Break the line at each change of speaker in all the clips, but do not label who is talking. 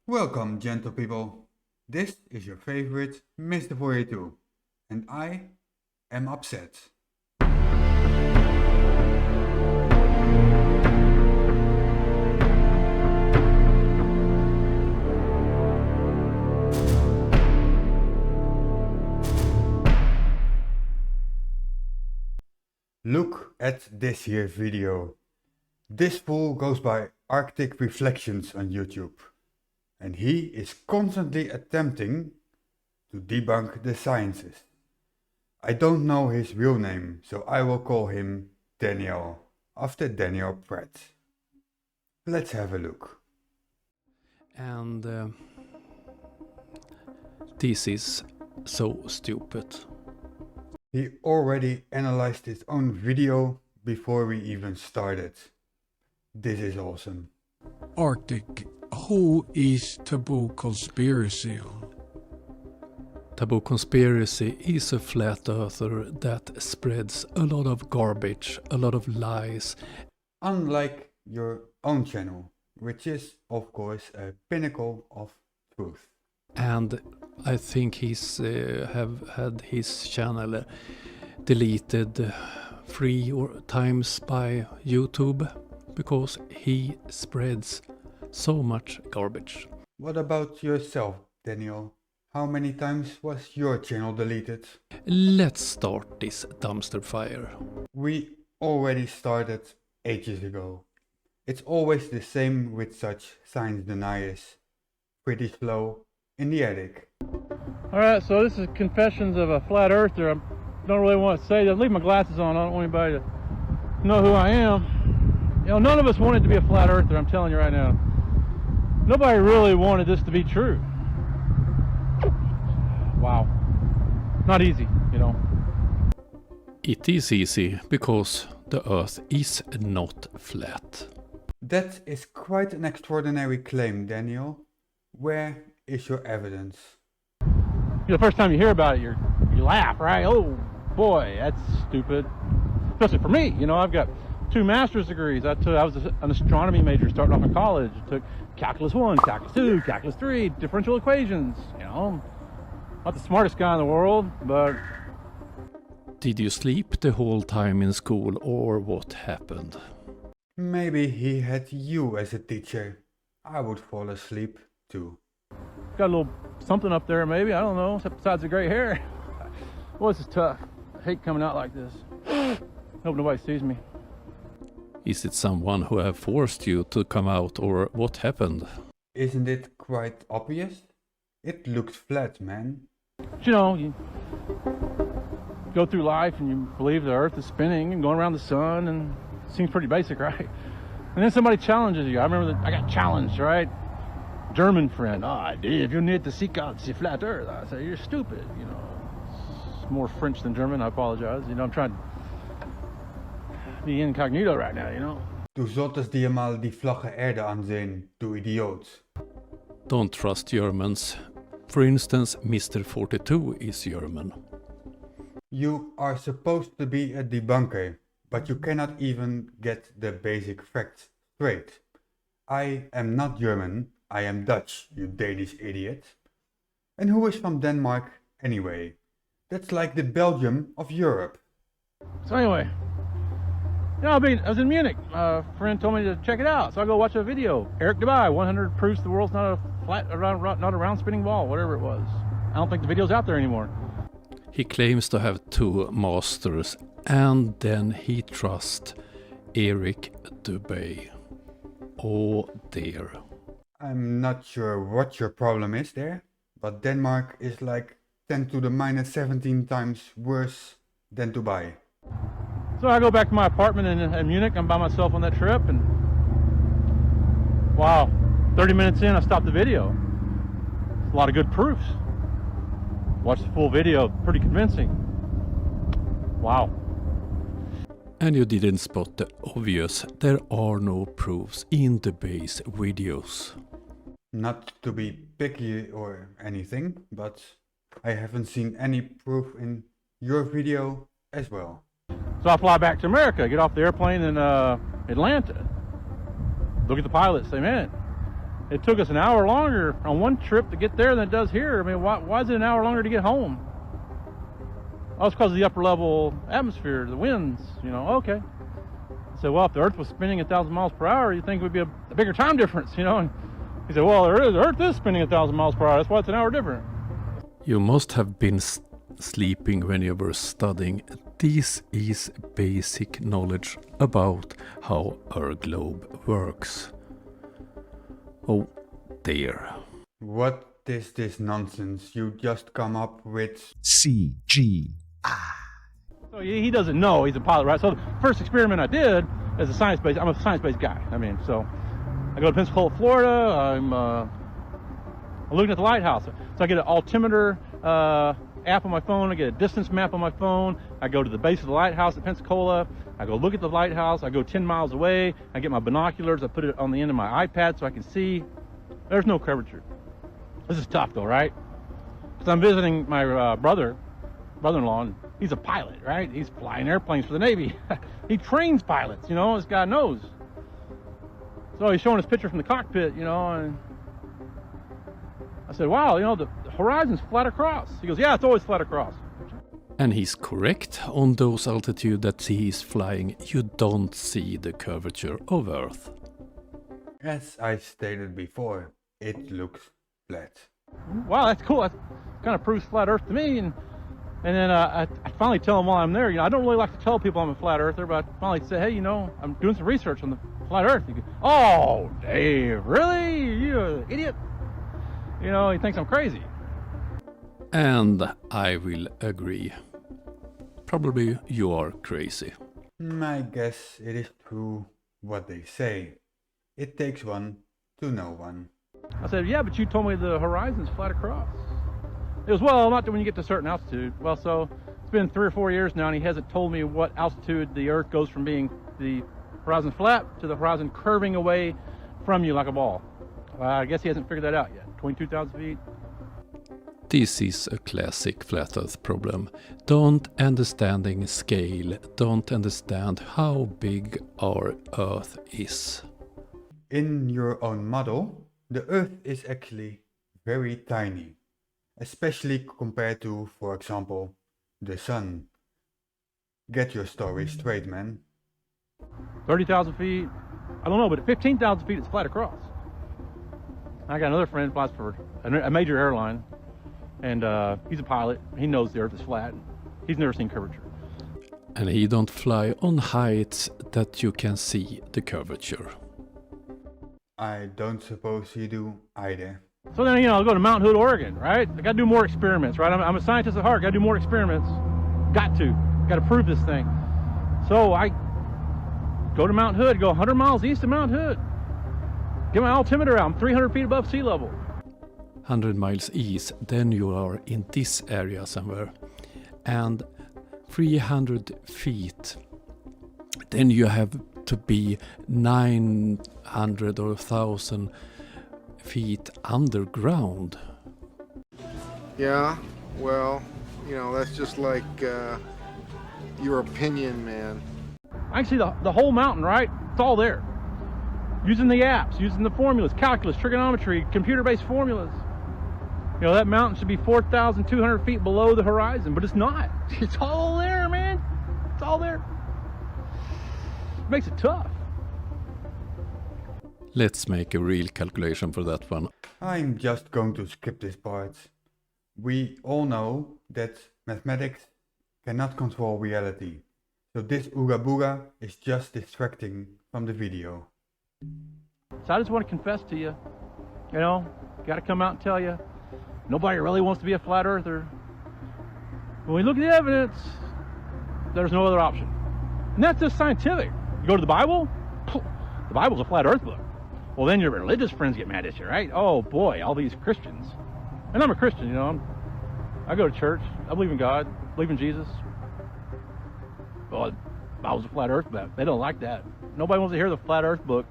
Welcome, gentle people. This is your favorite Mr. 42, and I am upset. Look at this here video. This fool goes by Arctic Reflections on YouTube, and he is constantly attempting to debunk the sciences. I don't know his real name, so I will call him Daniel, after Daniel Pratt. Let's have a look.
And this is so stupid.
He already analyzed his own video before we even started. This is awesome.
Arctic, who is Taboo Conspiracy?
Taboo Conspiracy is a flat earther that spreads a lot of garbage, a lot of lies.
Unlike your own channel, which is of course a pinnacle of truth.
And I think he's have had his channel deleted 3 times by YouTube because he spreads so much garbage.
What about yourself, Daniel? How many times was your channel deleted?
Let's start this dumpster fire.
We already started ages ago. It's always the same with such science deniers. Pretty slow in the attic.
Alright, so this is Confessions of a Flat Earther. I don't really want to say that. Leave my glasses on. I don't want anybody to know who I am. You know, none of us wanted to be a flat earther, I'm telling you right now. Nobody really wanted this to be true. Wow. Not easy, you know.
It is easy because the earth is not flat.
That is quite an extraordinary claim, Daniel. Where is your evidence?
The first time you hear about it, you laugh, right? Oh boy, that's stupid. Especially for me, you know, I've got 2 master's degrees. I was an astronomy major starting off in college. I took calculus 1, calculus 2, calculus 3, differential equations, you know. Not the smartest guy in the world, but...
Did you sleep the whole time in school or what happened?
Maybe he had you as a teacher. I would fall asleep too.
Got a little something up there maybe, I don't know, besides the gray hair. Boy, this is tough. I hate coming out like this. Hope nobody sees me.
Is it someone who have forced you to come out or what happened?
Isn't it quite obvious? It looks flat, man.
You know, you go through life and you believe the earth is spinning and going around the sun, and it seems pretty basic, right? And then somebody challenges you. I remember that I got challenged, right? German friend, if you need to seek out the flat earth, I say, you're stupid, you know. It's more French than German, I apologize. You know, I'm trying to be incognito right now, you know.
Du solltest dir mal die flache Erde ansehen, du Idiot.
Don't trust Germans. For instance, Mr. 42 is German.
You are supposed to be a debunker, but you cannot even get the basic facts straight. I am not German, I am Dutch, you Danish idiot. And who is from Denmark anyway? That's like the Belgium of Europe.
So anyway, you know, I was in Munich. A friend told me to check it out, so I go watch a video. Eric Dubai, 100 proofs the world's not a flat, not a round spinning ball, whatever it was. I don't think the video's out there anymore.
He claims to have 2 masters and then he trusts Eric Dubai. Oh dear.
I'm not sure what your problem is there, but Denmark is like 10 to the minus 17 times worse than Dubai.
So I go back to my apartment in Munich. I'm by myself on that trip, and wow, 30 minutes in, I stopped the video. It's a lot of good proofs. Watch the full video, pretty convincing. Wow.
And you didn't spot the obvious. There are no proofs in the base videos.
Not to be picky or anything, but I haven't seen any proof in your video as well.
So I fly back to America, get off the airplane in Atlanta. Look at the pilot, say, man, it took us an hour longer on one trip to get there than it does here. I mean, why is it an hour longer to get home? Oh, it's because of the upper level atmosphere, the winds, you know, okay. So, well, if the Earth was spinning 1,000 miles per hour, you'd think it would be a bigger time difference, you know? And he said, well, the Earth is spinning 1,000 miles per hour. That's why it's an hour different.
You must have been sleeping when you were studying. This is basic knowledge about how our globe works. Oh dear.
What is this nonsense you just come up with?
CG.
So he doesn't know he's a pilot, right? So the first experiment I did as a science-based, I'm a science-based guy. I mean, so I go to Pensacola, Florida. I'm looking at the lighthouse. So I get an altimeter app on my phone. I get a distance map on my phone. I go to the base of the lighthouse at Pensacola. I go look at the lighthouse. I go 10 miles away. I get my binoculars. I put it on the end of my iPad so I can see. There's no curvature. This is tough though, right? Because I'm visiting my brother-in-law, and he's a pilot, right? He's flying airplanes for the Navy. He trains pilots, you know, this guy knows. So he's showing us picture from the cockpit, you know, and I said, wow, you know, the horizon's flat across. He goes, yeah, it's always flat across.
And he's correct. On those altitudes that he is flying, you don't see the curvature of Earth.
As I stated before, it looks flat.
Wow, that's cool. That kind of proves flat Earth to me. And then I finally tell him while I'm there, you know, I don't really like to tell people I'm a flat earther, but I finally say, hey, you know, I'm doing some research on the flat Earth. He goes, oh, Dave, really? You're an idiot. You know, he thinks I'm crazy.
And I will agree. Probably you are crazy.
I guess it is true what they say. It takes one to know one.
I said, yeah, but you told me the horizon's flat across. It was, well, not when you get to a certain altitude. Well, so it's been 3 or 4 years now, and he hasn't told me what altitude the Earth goes from being the horizon flat to the horizon curving away from you like a ball. I guess he hasn't figured that out yet. 22,000 feet.
This is a classic flat Earth problem. Don't understanding scale, don't understand how big our Earth is.
In your own model, the Earth is actually very tiny, especially compared to, for example, the Sun. Get your story straight, man.
30,000 feet. I don't know, but at 15,000 feet, it's flat across. I got another friend who flies for a major airline, and he's a pilot. He knows the Earth is flat. He's never seen curvature.
And he don't fly on heights that you can see the curvature.
I don't suppose you do either.
So then, you know, I'll go to Mount Hood, Oregon, right? I got to do more experiments, right? I'm a scientist at heart. Got to do more experiments. Got to prove this thing. So I go to Mount Hood, go 100 miles east of Mount Hood. Get my altimeter out. I'm 300 feet above sea level.
100 miles east, then you are in this area somewhere. And 300 feet, then you have to be 900 or 1,000 feet underground.
Yeah, well, you know, that's just like your opinion, man.
I can see the whole mountain, right? It's all there. Using the apps, using the formulas, calculus, trigonometry, computer-based formulas. You know, that mountain should be 4,200 feet below the horizon, but it's not. It's all there, man. It's all there. It makes it tough.
Let's make a real calculation for that one.
I'm just going to skip this part. We all know that mathematics cannot control reality. So this ooga booga is just distracting from the video.
So I just want to confess to you, you know, got to come out and tell you, nobody really wants to be a flat earther. When we look at the evidence, there's no other option. And that's just scientific. You go to the Bible, the Bible's a flat earth book. Well, then your religious friends get mad at you, right? Oh boy, all these Christians. And I'm a Christian, you know. I go to church. I believe in God, believe in Jesus. Well, the Bible's a flat earth book. They don't like that. Nobody wants to hear the flat earth book.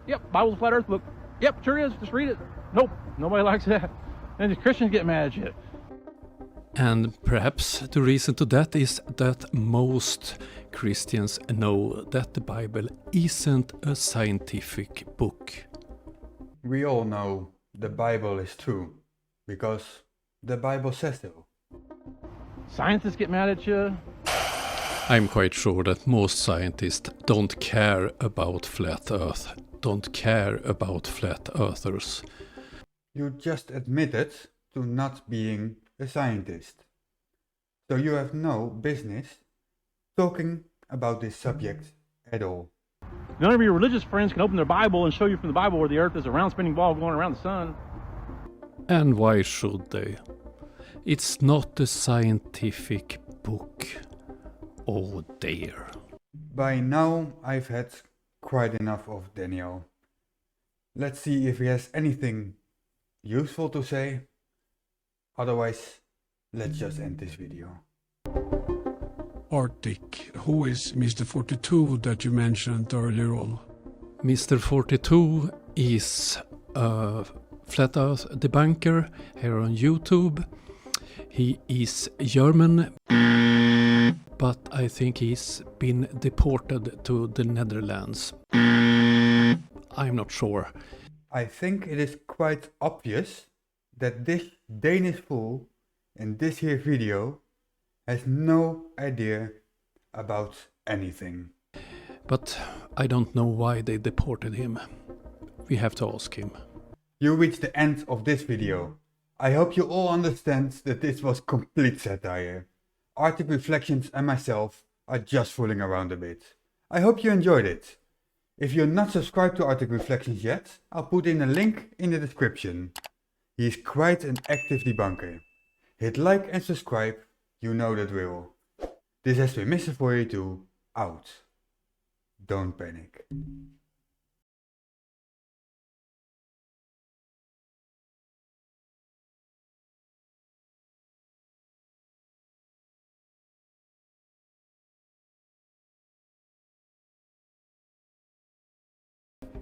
Yep, Bible's a flat earth book. Yep, sure is. Just read it. Nope, nobody likes that. And the Christians get mad at you.
And perhaps the reason to that is that most Christians know that the Bible isn't a scientific book.
We all know the Bible is true, because the Bible says so.
Scientists get mad at you.
I'm quite sure that most scientists don't care about flat Earth, don't care about flat earthers.
You just admitted to not being a scientist. So you have no business talking about this subject at all.
None of your religious friends can open their Bible and show you from the Bible where the earth is a round spinning ball going around the sun.
And why should they? It's not a scientific book. Oh dear.
By now I've had quite enough of Daniel. Let's see if he has anything useful to say. Otherwise, let's just end this video.
Arctic, who is Mr. 42 that you mentioned earlier on?
Mr. 42 is a flat earth debunker here on YouTube. He is German, but I think he's been deported to the Netherlands. I'm not sure.
I think it is quite obvious that this Danish fool in this here video has no idea about anything.
But I don't know why they deported him. We have to ask him.
You reached the end of this video. I hope you all understand that this was complete satire. Arctic Reflections and myself are just fooling around a bit. I hope you enjoyed it. If you're not subscribed to Arctic Reflections yet, I'll put in a link in the description. He is quite an active debunker. Hit like and subscribe, you know the drill. This has been Mr. 42, out. Don't panic.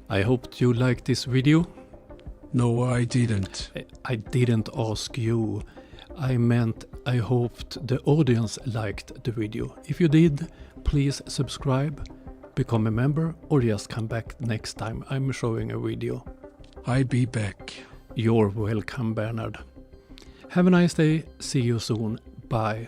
I hope you liked this video.
No, I didn't.
I didn't ask you. I meant I hoped the audience liked the video. If you did, please subscribe, become a member, or just come back next time I'm showing a video.
I'll be back.
You're welcome, Bernard. Have a nice day. See you soon. Bye.